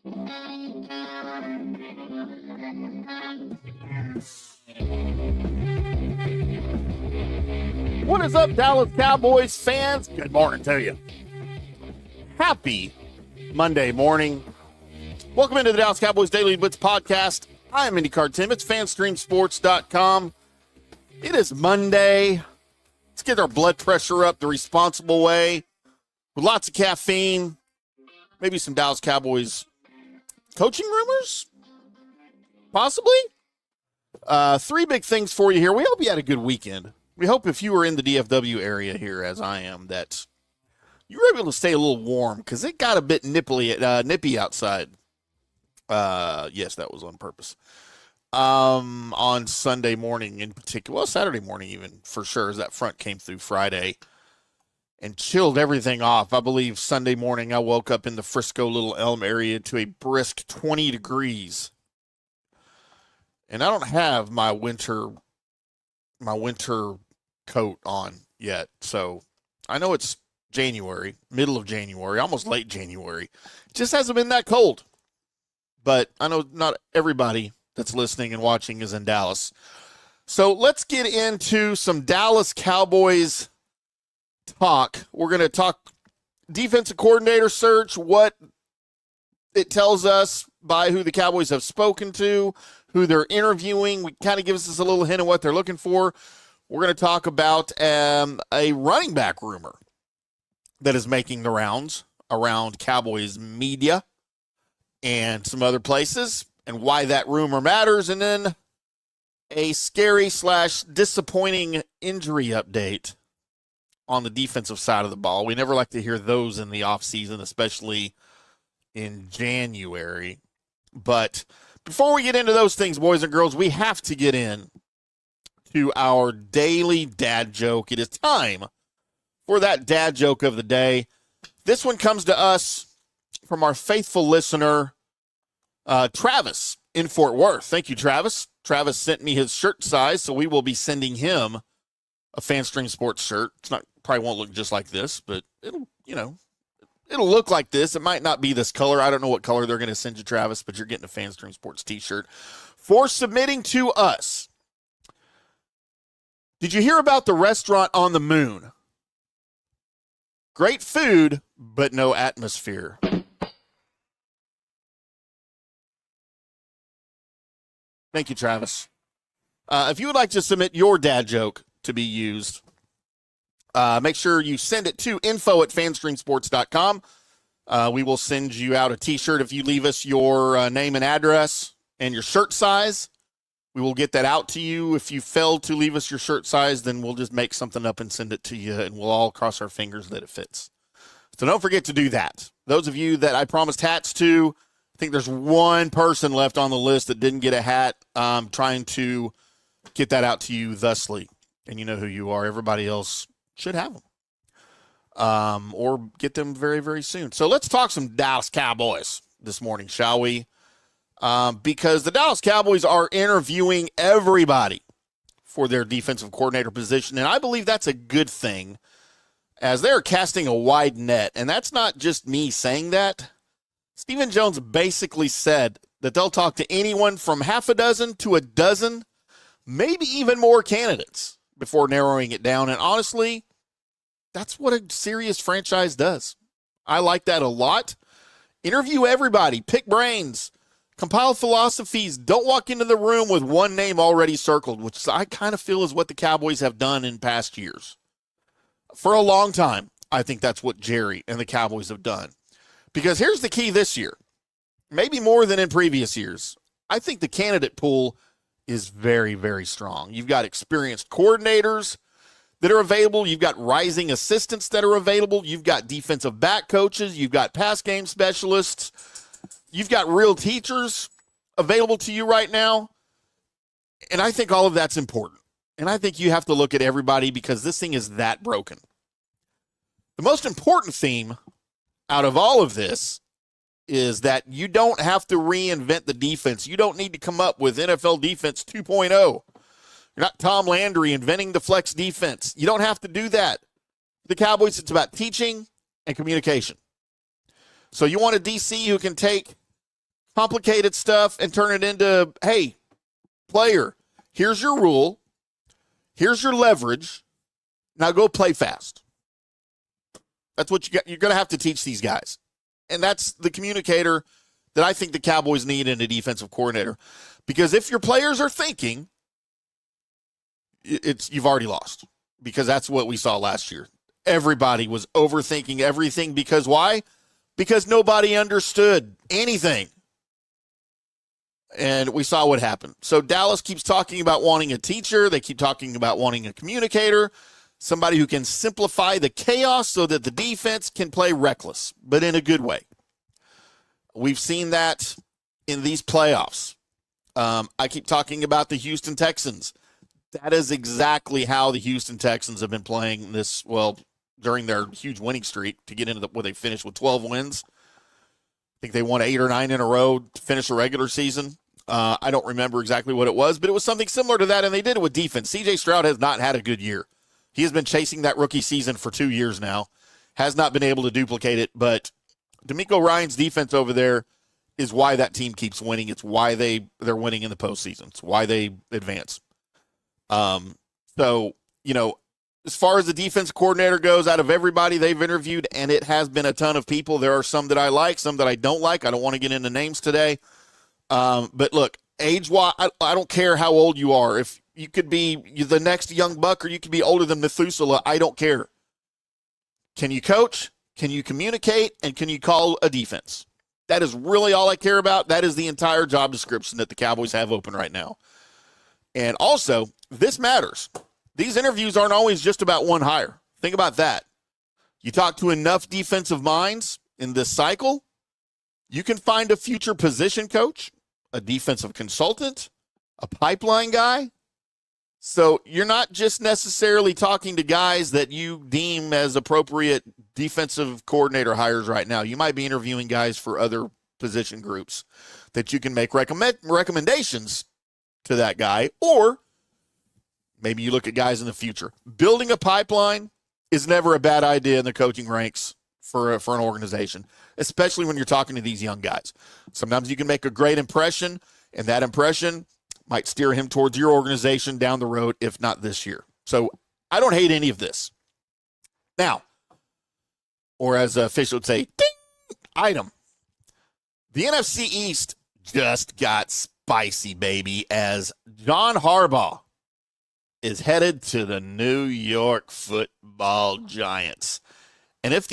What is up, Dallas Cowboys fans? Good morning to you. Happy Monday morning. Welcome into the Dallas Cowboys Daily Blitz podcast. I am IndyCarTim. It's FanStreamSports.com. It is Monday. Let's get our blood pressure up the responsible way with lots of caffeine, maybe some Dallas Cowboys coaching rumors, possibly. Three big things for you here. We hope you had a good weekend. We hope if you were in the DFW area here, as I am, that you were able to stay a little warm because it got a bit nippy outside. Yes, that was on purpose. On Sunday morning in particular, well, Saturday morning even for sure, as that front came through Friday and chilled everything off. I believe Sunday morning I woke up in the Frisco Little Elm area to a brisk 20 degrees. And I don't have my winter coat on yet. So I know it's January, middle of January, almost late January. It just hasn't been that cold. But I know not everybody that's listening and watching is in Dallas. So let's get into some Dallas Cowboys talk. We're going to talk defensive coordinator search, what it tells us by who the Cowboys have spoken to, who they're interviewing. We kind of gives us a little hint of what they're looking for. We're going to talk about a running back rumor that is making the rounds around Cowboys media and some other places, and why that rumor matters, and then a scary/disappointing injury update on the defensive side of the ball. We never like to hear those in the offseason, especially in January. But before we get into those things, boys and girls, we have to get in to our daily dad joke. It is time for that dad joke of the day. This one comes to us from our faithful listener, Travis in Fort Worth. Thank you, Travis. Travis sent me his shirt size, so we will be sending him a FanStream Sports shirt. Probably won't look just like this, but it'll look like this. It might not be this color. I don't know what color they're going to send you, Travis, but you're getting a FanStream Sports t-shirt for submitting to us. Did you hear about the restaurant on the moon? Great food, but no atmosphere. Thank you, Travis. If you would like to submit your dad joke to be used, make sure you send it to info@fanstreamsports.com. We will send you out a t-shirt if you leave us your name and address and your shirt size. We will get that out to you. If you fail to leave us your shirt size, then we'll just make something up and send it to you, and we'll all cross our fingers that it fits. So don't forget to do that. Those of you that I promised hats to, I think there's one person left on the list that didn't get a hat. I'm trying to get that out to you thusly, and you know who you are. Everybody else should have them, or get them very, very soon. So let's talk some Dallas Cowboys this morning, shall we? Because the Dallas Cowboys are interviewing everybody for their defensive coordinator position, and I believe that's a good thing, as they're casting a wide net. And that's not just me saying that. Stephen Jones basically said that they'll talk to anyone from half a dozen to a dozen, maybe even more candidates before narrowing it down. And honestly, that's what a serious franchise does. I like that a lot. Interview everybody, pick brains, compile philosophies. Don't walk into the room with one name already circled, which I kind of feel is what the Cowboys have done in past years. For a long time, I think that's what Jerry and the Cowboys have done. Because here's the key this year, maybe more than in previous years. I think the candidate pool is very, very strong. You've got experienced coordinators that are available. You've got rising assistants that are available. You've got defensive back coaches. You've got pass game specialists. You've got real teachers available to you right now. And I think all of that's important. And I think you have to look at everybody because this thing is that broken. The most important theme out of all of this is that you don't have to reinvent the defense. You don't need to come up with NFL defense 2.0. You're not Tom Landry inventing the flex defense. You don't have to do that. The Cowboys, it's about teaching and communication. So you want a DC who can take complicated stuff and turn it into, hey, player, here's your rule. Here's your leverage. Now go play fast. That's what you're going to have to teach these guys. And that's the communicator that I think the Cowboys need in a defensive coordinator. Because if your players are thinking, you've already lost. Because that's what we saw last year. Everybody was overthinking everything. Because why? Because nobody understood anything. And we saw what happened. So Dallas keeps talking about wanting a teacher. They keep talking about wanting a communicator, somebody who can simplify the chaos so that the defense can play reckless, but in a good way. We've seen that in these playoffs. I keep talking about the Houston Texans. That is exactly how the Houston Texans have been playing this, well, during their huge winning streak to get into where they finished with 12 wins. I think they won 8 or 9 in a row to finish the regular season. I don't remember exactly what it was, but it was something similar to that, and they did it with defense. C.J. Stroud has not had a good year. He has been chasing that rookie season for 2 years now, has not been able to duplicate it, but D'Amico Ryan's defense over there is why that team keeps winning. It's why they're winning in the postseason. It's why they advance. So, you know, as far as the defense coordinator goes, out of everybody they've interviewed, and it has been a ton of people, there are some that I like, some that I don't like. I don't want to get into names today. But look, age-wise, I don't care how old you are. If you could be the next young buck or you could be older than Methuselah, I don't care. Can you coach? Can you communicate? And can you call a defense? That is really all I care about. That is the entire job description that the Cowboys have open right now. And also, this matters. These interviews aren't always just about one hire. Think about that. You talk to enough defensive minds in this cycle, you can find a future position coach, a defensive consultant, a pipeline guy. So you're not just necessarily talking to guys that you deem as appropriate defensive coordinator hires right now. You might be interviewing guys for other position groups that you can make recommendations to that guy, or maybe you look at guys in the future. Building a pipeline is never a bad idea in the coaching ranks for an organization, especially when you're talking to these young guys. Sometimes you can make a great impression, and that impression might steer him towards your organization down the road, if not this year. So I don't hate any of this. Now, or as a official would say, ding, item. The NFC East just got spicy, baby, as John Harbaugh is headed to the New York Football Giants. And as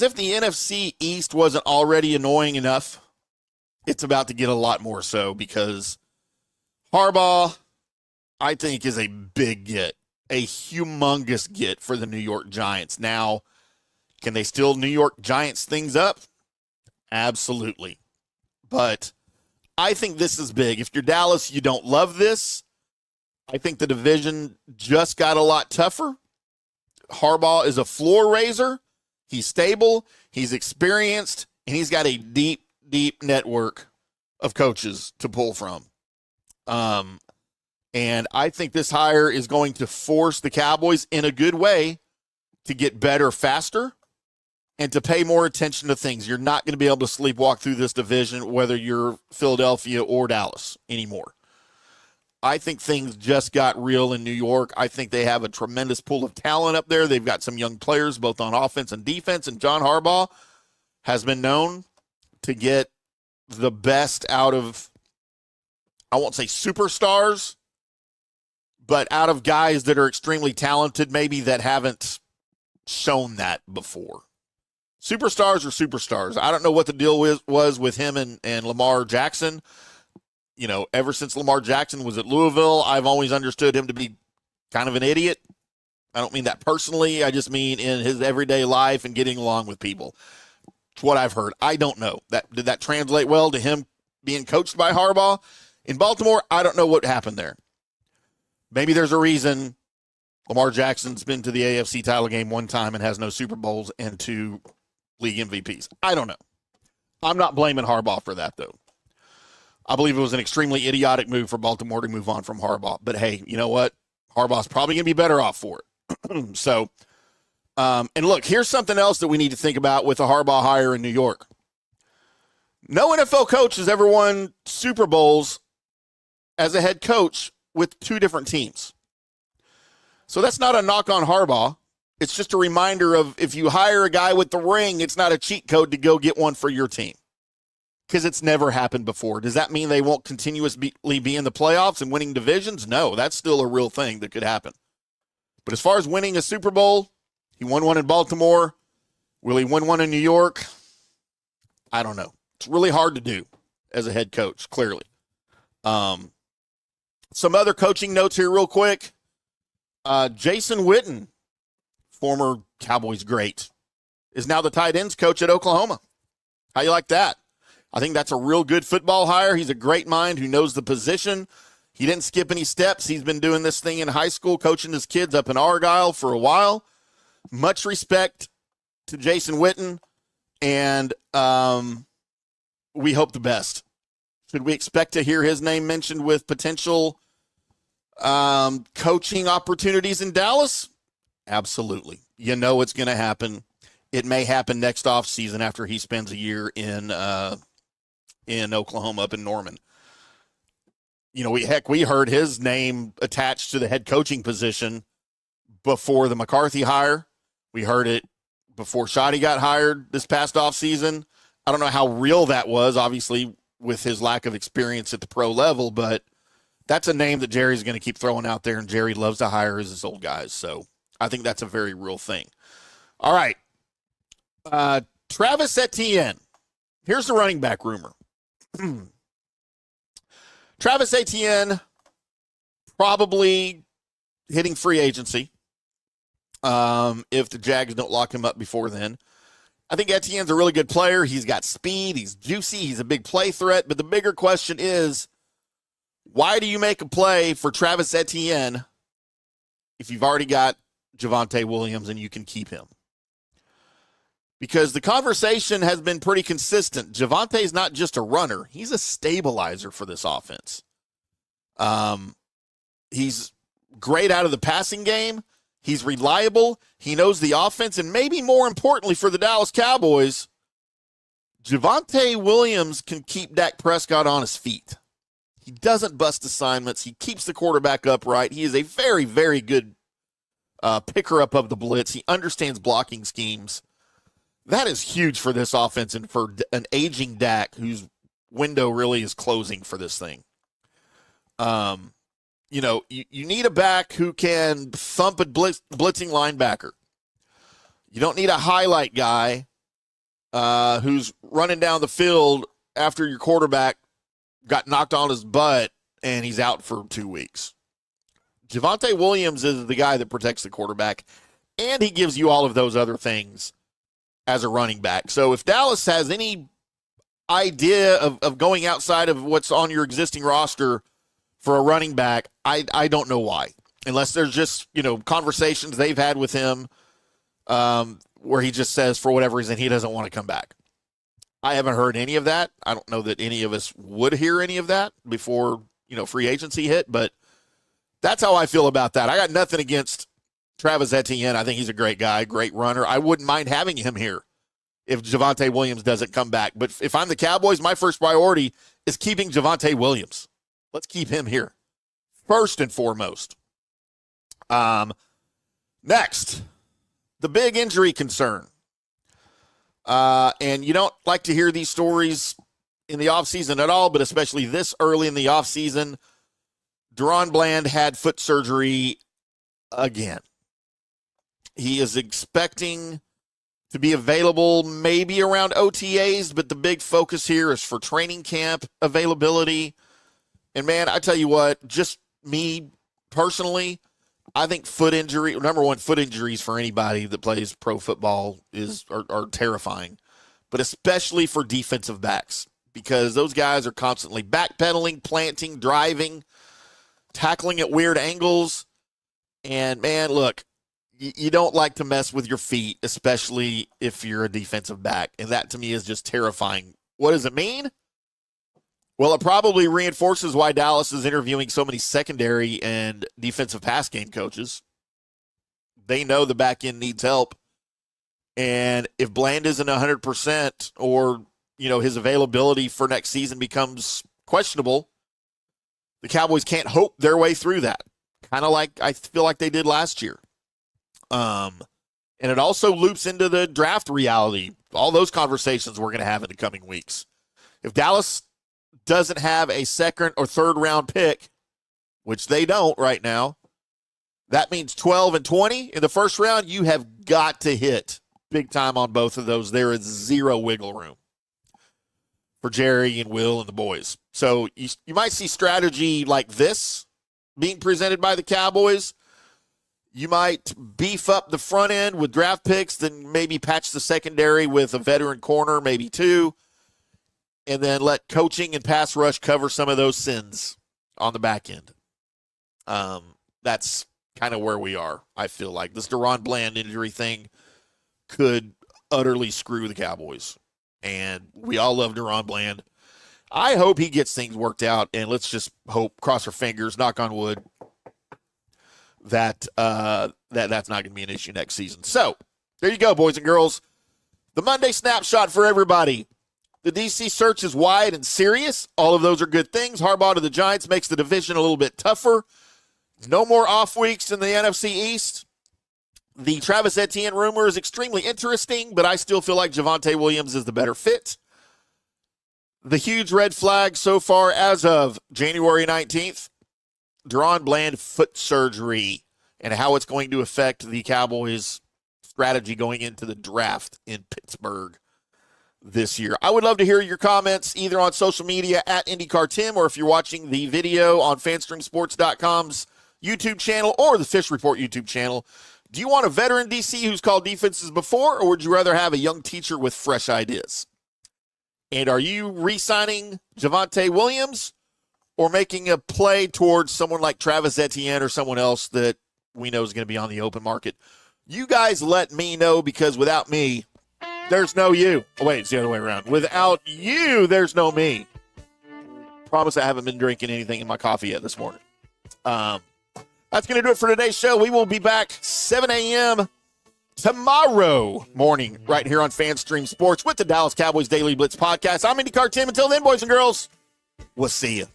if the NFC East wasn't already annoying enough, it's about to get a lot more so, because Harbaugh, I think, is a big get, a humongous get for the New York Giants. Now, can they still New York Giants things up? Absolutely. But I think this is big. If you're Dallas, you don't love this. I think the division just got a lot tougher. Harbaugh is a floor raiser. He's stable, he's experienced, and he's got a deep, deep network of coaches to pull from. And I think this hire is going to force the Cowboys in a good way to get better faster and to pay more attention to things. You're not going to be able to sleepwalk through this division, whether you're Philadelphia or Dallas anymore. I think things just got real in New York. I think they have a tremendous pool of talent up there. They've got some young players, both on offense and defense, and John Harbaugh has been known to get the best out of, I won't say superstars, but out of guys that are extremely talented, maybe that haven't shown that before. Superstars are superstars. I don't know what the deal was with him and Lamar Jackson. You know, ever since Lamar Jackson was at Louisville, I've always understood him to be kind of an idiot. I don't mean that personally. I just mean in his everyday life and getting along with people. It's what I've heard. I don't know. Did that translate well to him being coached by Harbaugh? In Baltimore, I don't know what happened there. Maybe there's a reason Lamar Jackson's been to the AFC title game one time and has no Super Bowls and 2 league MVPs. I don't know. I'm not blaming Harbaugh for that, though. I believe it was an extremely idiotic move for Baltimore to move on from Harbaugh. But, hey, you know what? Harbaugh's probably going to be better off for it. So, and look, here's something else that we need to think about with the Harbaugh hire in New York. No NFL coach has ever won Super Bowls as a head coach with two different teams. So that's not a knock on Harbaugh. It's just a reminder of if you hire a guy with the ring, it's not a cheat code to go get one for your team. Because it's never happened before. Does that mean they won't continuously be in the playoffs and winning divisions? No, that's still a real thing that could happen. But as far as winning a Super Bowl, he won one in Baltimore. Will he win one in New York? I don't know. It's really hard to do as a head coach, clearly. Some other coaching notes here real quick. Jason Witten, former Cowboys great, is now the tight ends coach at Oklahoma. How you like that? I think that's a real good football hire. He's a great mind who knows the position. He didn't skip any steps. He's been doing this thing in high school, coaching his kids up in Argyle for a while. Much respect to Jason Witten, and we hope the best. Should we expect to hear his name mentioned with potential coaching opportunities in Dallas? Absolutely. You know it's going to happen. It may happen next offseason after he spends a year in Oklahoma up in Norman. You know, we heard his name attached to the head coaching position before the McCarthy hire. We heard it before Shoddy got hired this past offseason. I don't know how real that was, obviously, with his lack of experience at the pro level, but that's a name that Jerry's going to keep throwing out there, and Jerry loves to hire his old guys. So I think that's a very real thing. All right. Travis Etienne. Here's the running back rumor. Travis Etienne probably hitting free agency if the Jags don't lock him up before then. I think Etienne's a really good player. He's got speed. He's juicy. He's a big play threat. But the bigger question is, why do you make a play for Travis Etienne if you've already got Javonte Williams and you can keep him? Because the conversation has been pretty consistent. Javonte's not just a runner. He's a stabilizer for this offense. He's great out of the passing game. He's reliable. He knows the offense. And maybe more importantly for the Dallas Cowboys, Javonte Williams can keep Dak Prescott on his feet. He doesn't bust assignments. He keeps the quarterback upright. He is a very, very good picker-up of the blitz. He understands blocking schemes. That is huge for this offense and for an aging Dak whose window really is closing for this thing. You know, you need a back who can thump a blitzing linebacker. You don't need a highlight guy who's running down the field after your quarterback got knocked on his butt and he's out for 2 weeks. Javonte Williams is the guy that protects the quarterback, and he gives you all of those other things as a running back. So if Dallas has any idea of going outside of what's on your existing roster for a running back, I don't know why. Unless there's just, you know, conversations they've had with him where he just says for whatever reason he doesn't want to come back. I haven't heard any of that. I don't know that any of us would hear any of that before, you know, free agency hit, but that's how I feel about that. I got nothing against Travis Etienne. I think he's a great guy, great runner. I wouldn't mind having him here if Javonte Williams doesn't come back. But if I'm the Cowboys, my first priority is keeping Javonte Williams. Let's keep him here first and foremost. Next, the big injury concern. And you don't like to hear these stories in the offseason at all, but especially this early in the offseason. DaRon Bland had foot surgery again. He is expecting to be available maybe around OTAs, but the big focus here is for training camp availability. And, man, I tell you what, just me personally, I think number one, foot injuries for anybody that plays pro football are terrifying, but especially for defensive backs because those guys are constantly backpedaling, planting, driving, tackling at weird angles. And, man, look, you don't like to mess with your feet, especially if you're a defensive back. And that, to me, is just terrifying. What does it mean? Well, it probably reinforces why Dallas is interviewing so many secondary and defensive pass game coaches. They know the back end needs help. And if Bland isn't 100% or his availability for next season becomes questionable, the Cowboys can't hope their way through that. Kind of like I feel like they did last year. And it also loops into the draft reality. All those conversations we're going to have in the coming weeks. If Dallas doesn't have a second or third round pick, which they don't right now, that means 12 and 20 in the first round. You have got to hit big time on both of those. There is zero wiggle room for Jerry and Will and the boys. So you might see strategy like this being presented by the Cowboys. You might beef up the front end with draft picks, then maybe patch the secondary with a veteran corner, maybe two, and then let coaching and pass rush cover some of those sins on the back end. That's kind of where we are, I feel like. This DaRon Bland injury thing could utterly screw the Cowboys. And we all love DaRon Bland. I hope he gets things worked out, and let's just hope, cross our fingers, knock on wood, that that's not going to be an issue next season. So, there you go, boys and girls. The Monday snapshot for everybody. The DC search is wide and serious. All of those are good things. Harbaugh to the Giants makes the division a little bit tougher. No more off weeks in the NFC East. The Travis Etienne rumor is extremely interesting, but I still feel like Javonte Williams is the better fit. The huge red flag so far as of January 19th, DaRon Bland foot surgery and how it's going to affect the Cowboys' strategy going into the draft in Pittsburgh this year. I would love to hear your comments either on social media at IndyCarTim, or if you're watching the video on FanStreamSports.com's YouTube channel or the Fish Report YouTube channel. Do you want a veteran DC who's called defenses before, or would you rather have a young teacher with fresh ideas? And are you re-signing Javonte Williams or making a play towards someone like Travis Etienne or someone else that we know is going to be on the open market? You guys let me know, because without me, there's no you. Oh, wait, it's the other way around. Without you, there's no me. Promise I haven't been drinking anything in my coffee yet this morning. That's going to do it for today's show. We will be back 7 a.m. tomorrow morning right here on FanStream Sports with the Dallas Cowboys Daily Blitz podcast. I'm IndyCarTim. Until then, boys and girls, we'll see you.